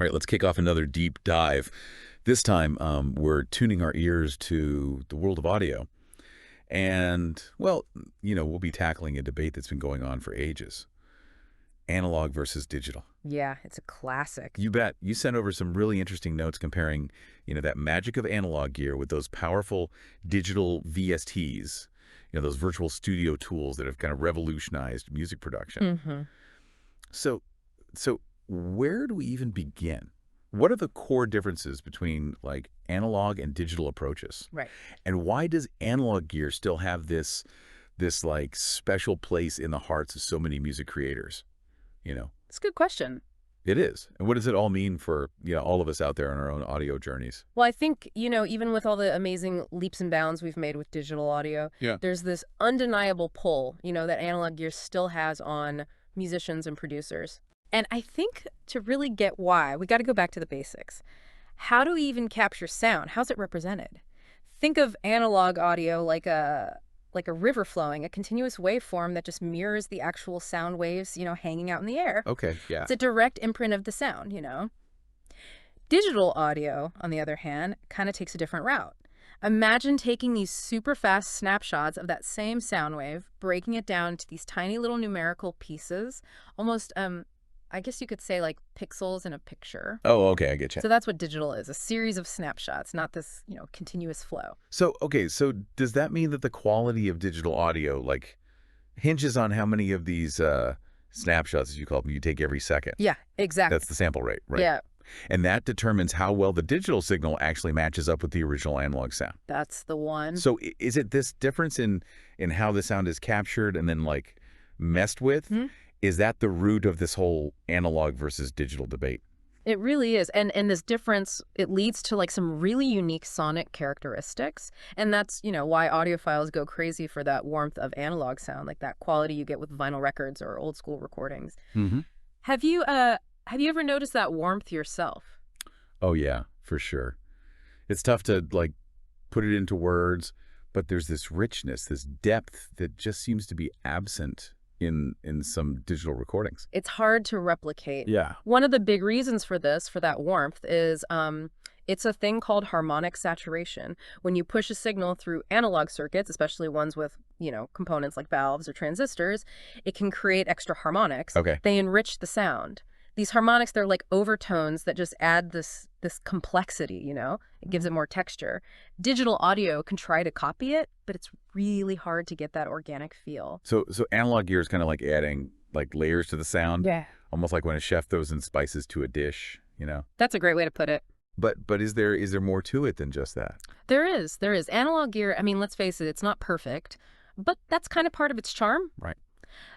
All right, let's kick off another deep dive. This time, we're tuning our ears to the world of audio. And, well, we'll be tackling a debate that's been going on for ages. Analog versus digital. Yeah, it's a classic. You bet. You sent over some really interesting notes comparing, that magic of analog gear with those powerful digital VSTs, those virtual studio tools that have kind of revolutionized music production. Mm-hmm. So where do we even begin? What are the core differences between like analog and digital approaches? Right. And why does analog gear still have this like special place in the hearts of so many music creators? It's a good question. It is. And what does it all mean for, all of us out there on our own audio journeys? Well, I think, even with all the amazing leaps and bounds we've made with digital audio, there's this undeniable pull, that analog gear still has on musicians and producers. And I think to really get why, we got to go back to the basics. How do we even capture sound? How's it represented? Think of analog audio like a river flowing, a continuous waveform that just mirrors the actual sound waves, hanging out in the air. Okay, yeah. It's a direct imprint of the sound, Digital audio, on the other hand, kind of takes a different route. Imagine taking these super fast snapshots of that same sound wave, breaking it down into these tiny little numerical pieces, almost, I guess you could say like pixels in a picture. Oh, okay, I get you. So that's what digital is, a series of snapshots, not this, continuous flow. So does that mean that the quality of digital audio like hinges on how many of these snapshots, as you call them, you take every second? Yeah, exactly. That's the sample rate, right? Yeah. And that determines how well the digital signal actually matches up with the original analog sound. That's the one. So is it this difference in how the sound is captured and then like messed with? Hmm? Is that the root of this whole analog versus digital debate? It really is. And this difference, it leads to like some really unique sonic characteristics. And that's, why audiophiles go crazy for that warmth of analog sound, like that quality you get with vinyl records or old school recordings. Mm-hmm. Have you ever noticed that warmth yourself? Oh, yeah, for sure. It's tough to like put it into words, but there's this richness, this depth that just seems to be absent in some digital recordings. It's hard to replicate. Yeah. One of the big reasons for that warmth is it's a thing called harmonic saturation. When you push a signal through analog circuits, especially ones with, components like valves or transistors, it can create extra harmonics. Okay. They enrich the sound. These harmonics, they're like overtones that just add this complexity, It gives it more texture. Digital audio can try to copy it, but it's really hard to get that organic feel. So analog gear is kind of like adding like layers to the sound. Yeah. Almost like when a chef throws in spices to a dish, That's a great way to put it. But is there more to it than just that? There is. Analog gear, I mean, let's face it, it's not perfect, but that's kind of part of its charm. Right.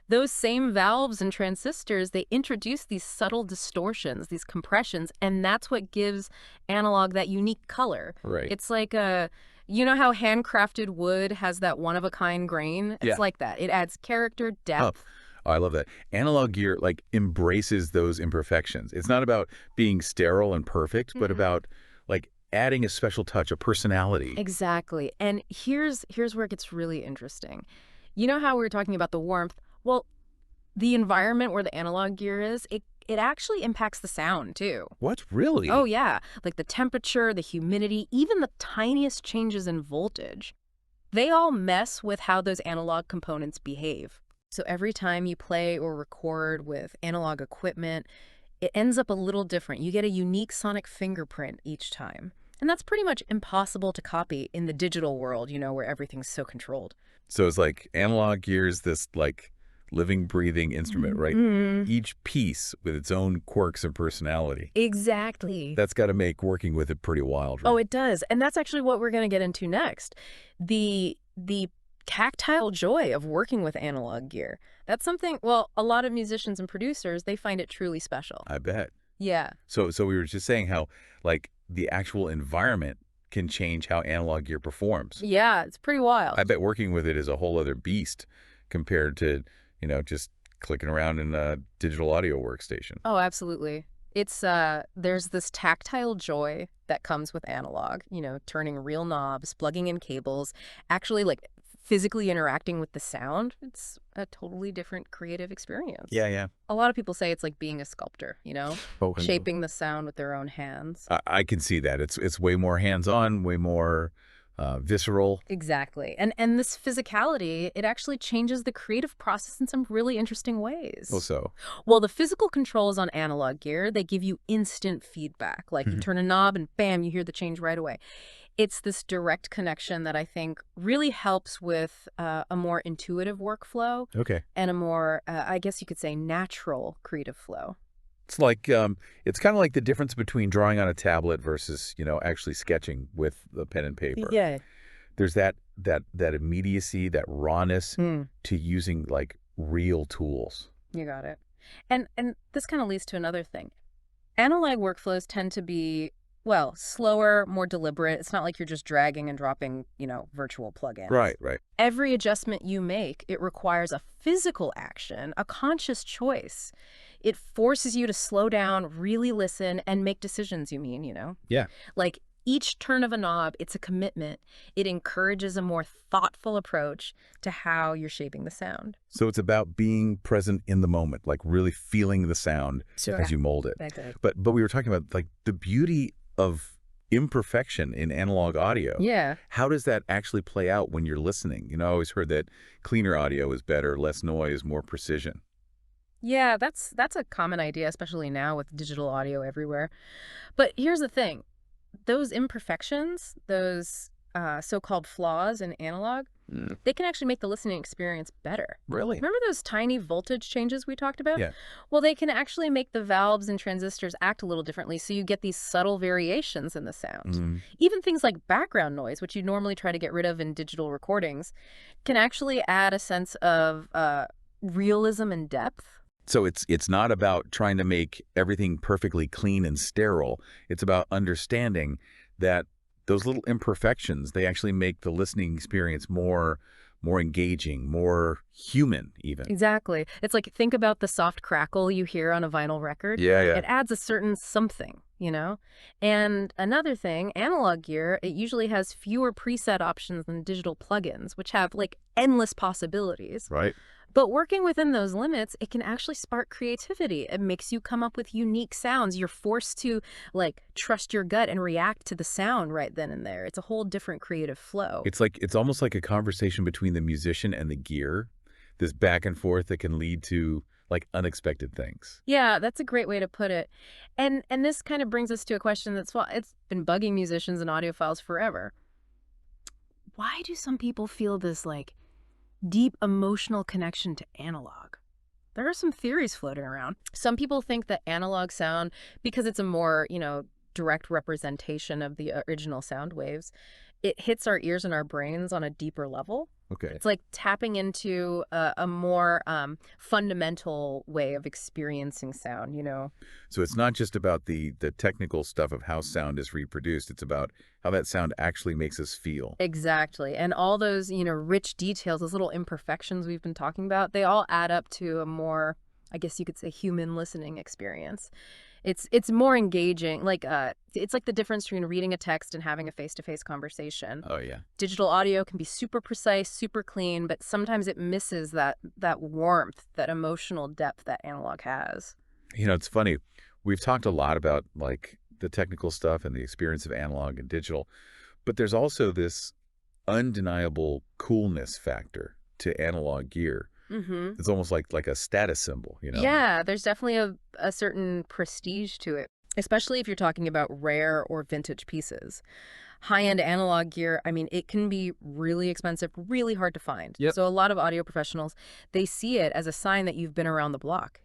Those same valves and transistors, they introduce these subtle distortions, these compressions, and that's what gives analog that unique color. Right. It's like how handcrafted wood has that one-of-a-kind grain? It's like that. It adds character, depth. Oh, I love that. Analog gear like embraces those imperfections. It's not about being sterile and perfect, but about like adding a special touch, a personality. Exactly. And here's where it gets really interesting. You know how we were talking about the warmth? Well, the environment where the analog gear is, it actually impacts the sound, too. What? Really? Oh, yeah. Like the temperature, the humidity, even the tiniest changes in voltage. They all mess with how those analog components behave. So every time you play or record with analog equipment, it ends up a little different. You get a unique sonic fingerprint each time. And that's pretty much impossible to copy in the digital world, where everything's so controlled. So it's like analog gear is this like living, breathing instrument, right? Mm-hmm. Each piece with its own quirks and personality. Exactly. That's got to make working with it pretty wild, right? Oh, it does. And that's actually what we're going to get into next. The tactile joy of working with analog gear. That's something, well, a lot of musicians and producers, they find it truly special. I bet. Yeah. So we were just saying how like the actual environment can change how analog gear performs. Yeah, it's pretty wild. I bet working with it is a whole other beast compared to, just clicking around in a digital audio workstation. Oh, absolutely. It's there's this tactile joy that comes with analog, turning real knobs, plugging in cables, actually like physically interacting with the sound, it's a totally different creative experience. Yeah, yeah. A lot of people say it's like being a sculptor, Oh, shaping the sound with their own hands. I can see that. It's way more hands-on, way more visceral. Exactly. And this physicality, it actually changes the creative process in some really interesting Oh, ways. so. Well, the physical controls on analog gear, they give you instant feedback. Like you turn a knob and bam, you hear the change right away. It's this direct connection that I think really helps with a more intuitive workflow Okay. and a more, I guess you could say, natural creative flow. It's like it's kind of like the difference between drawing on a tablet versus, actually sketching with the pen and paper. Yeah. There's that immediacy, that rawness to using like real tools. You got it. And this kind of leads to another thing. Analog workflows tend to be, well, slower, more deliberate. It's not like you're just dragging and dropping, virtual plugins. Right, right. Every adjustment you make, it requires a physical action, a conscious choice. It forces you to slow down, really listen, and make decisions, Yeah. Like each turn of a knob, it's a commitment. It encourages a more thoughtful approach to how you're shaping the sound. So it's about being present in the moment, like really feeling the sound as you mold it. Exactly. But we were talking about like the beauty of imperfection in analog audio. Yeah. How does that actually play out when you're listening? I always heard that cleaner audio is better, less noise, more precision. Yeah, that's a common idea, especially now with digital audio everywhere. But here's the thing. Those imperfections, those so-called flaws in analog, they can actually make the listening experience better. Really? Remember those tiny voltage changes we talked about? Yeah. Well, they can actually make the valves and transistors act a little differently, so you get these subtle variations in the sound. Even things like background noise, which you normally try to get rid of in digital recordings, can actually add a sense of realism and depth. So it's not about trying to make everything perfectly clean and sterile. It's about understanding that those little imperfections, they actually make the listening experience more engaging, more human even. Exactly. It's like, think about the soft crackle you hear on a vinyl record. Yeah, yeah. It adds a certain something, And another thing, analog gear, it usually has fewer preset options than digital plugins, which have like endless possibilities. Right. But working within those limits, it can actually spark creativity. It makes you come up with unique sounds. You're forced to like trust your gut and react to the sound right then and there. It's a whole different creative flow. It's almost like a conversation between the musician and the gear, this back and forth that can lead to like unexpected things. Yeah, that's a great way to put it. And this kind of brings us to a question it's been bugging musicians and audiophiles forever. Why do some people feel this like deep emotional connection to analog? There are some theories floating around. Some people think that analog sound, because it's a more, direct representation of the original sound waves, it hits our ears and our brains on a deeper level. Okay. It's like tapping into a more fundamental way of experiencing sound, So it's not just about the technical stuff of how sound is reproduced. It's about how that sound actually makes us feel. Exactly. And all those, rich details, those little imperfections we've been talking about, they all add up to a more, I guess you could say, human listening experience. It's more engaging. Like it's like the difference between reading a text and having a face-to-face conversation. Oh, yeah. Digital audio can be super precise, super clean, but sometimes it misses that warmth, that emotional depth that analog has. It's funny. We've talked a lot about like the technical stuff and the experience of analog and digital, but there's also this undeniable coolness factor to analog gear. It's almost like a status symbol, Yeah, there's definitely a certain prestige to it, especially if you're talking about rare or vintage pieces. High-end analog gear, I mean, it can be really expensive, really hard to find. Yep. So a lot of audio professionals, they see it as a sign that you've been around the block,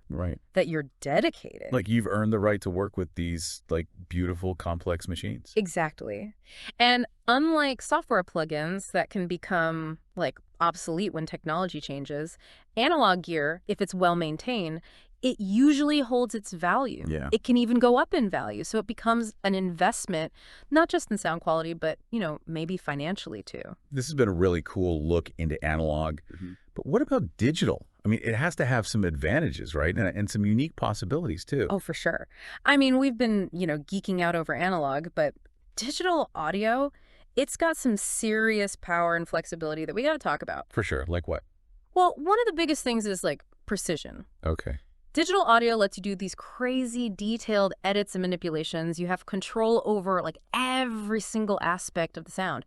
Right. that you're dedicated. Like you've earned the right to work with these like beautiful, complex machines. Exactly. And unlike software plugins that can become like obsolete when technology changes, analog gear, if it's well maintained, it usually holds its value. Yeah. It can even go up in value. So it becomes an investment, not just in sound quality, but, maybe financially too. This has been a really cool look into analog. But what about digital? I mean, it has to have some advantages, right? And some unique possibilities too. Oh, for sure. I mean, we've been, geeking out over analog, but digital audio, it's got some serious power and flexibility that we got to talk about. For sure. Like what? Well, one of the biggest things is like precision. Okay. Digital audio lets you do these crazy detailed edits and manipulations. You have control over like every single aspect of the sound.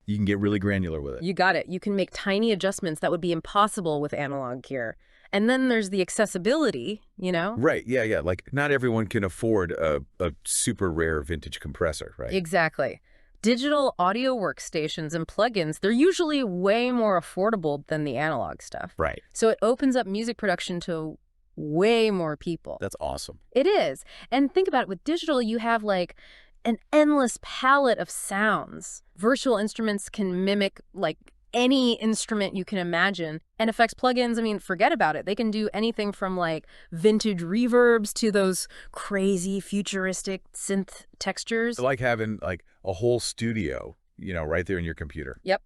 You can get really granular with it. You got it. You can make tiny adjustments that would be impossible with analog gear. And then there's the accessibility, you know? Right. Yeah, yeah. Like not everyone can afford a super rare vintage compressor, right? Exactly. Digital audio workstations and plugins, they're usually way more affordable than the analog stuff. Right. So it opens up music production to way more people. That's awesome. It is. And think about it, with digital, you have like an endless palette of sounds. Virtual instruments can mimic like any instrument you can imagine. And effects plugins, I mean, forget about it. They can do anything from like vintage reverbs to those crazy futuristic synth textures. It's like having like a whole studio, right there in your computer. Yep.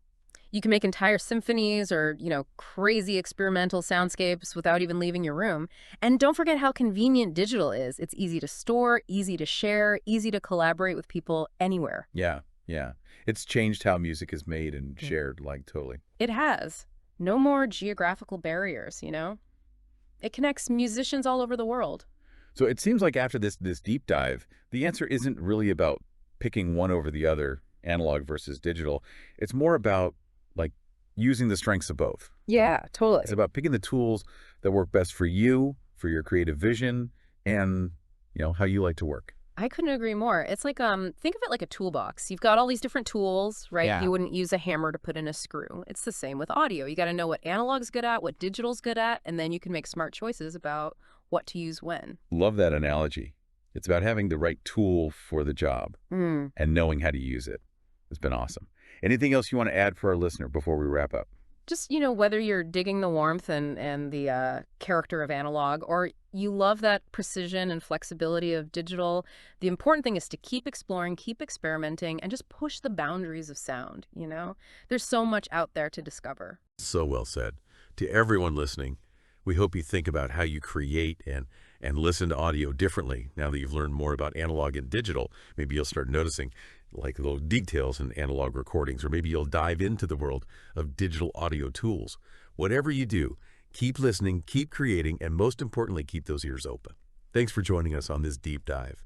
You can make entire symphonies or, crazy experimental soundscapes without even leaving your room. And don't forget how convenient digital is. It's easy to store, easy to share, easy to collaborate with people anywhere. Yeah, yeah. It's changed how music is made and shared, like totally. It has. No more geographical barriers, It connects musicians all over the world. So it seems like after this deep dive, the answer isn't really about picking one over the other, analog versus digital. It's more about like using the strengths of both. Yeah, totally. It's about picking the tools that work best for you, for your creative vision, and how you like to work. I couldn't agree more. It's like, think of it like a toolbox. You've got all these different tools, right? Yeah. You wouldn't use a hammer to put in a screw. It's the same with audio. You got to know what analog's good at, what digital's good at, and then you can make smart choices about what to use when. Love that analogy. It's about having the right tool for the job and knowing how to use it. It's been awesome. Anything else you want to add for our listener before we wrap up? Just, whether you're digging the warmth and the character of analog, or you love that precision and flexibility of digital, the important thing is to keep exploring, keep experimenting, and just push the boundaries of sound, There's so much out there to discover. So well said. To everyone listening, we hope you think about how you create and listen to audio differently now that you've learned more about analog and digital. Maybe you'll start noticing like little details in analog recordings, or maybe you'll dive into the world of digital audio tools. Whatever you do, keep listening, keep creating, and most importantly, keep those ears open. Thanks for joining us on this deep dive.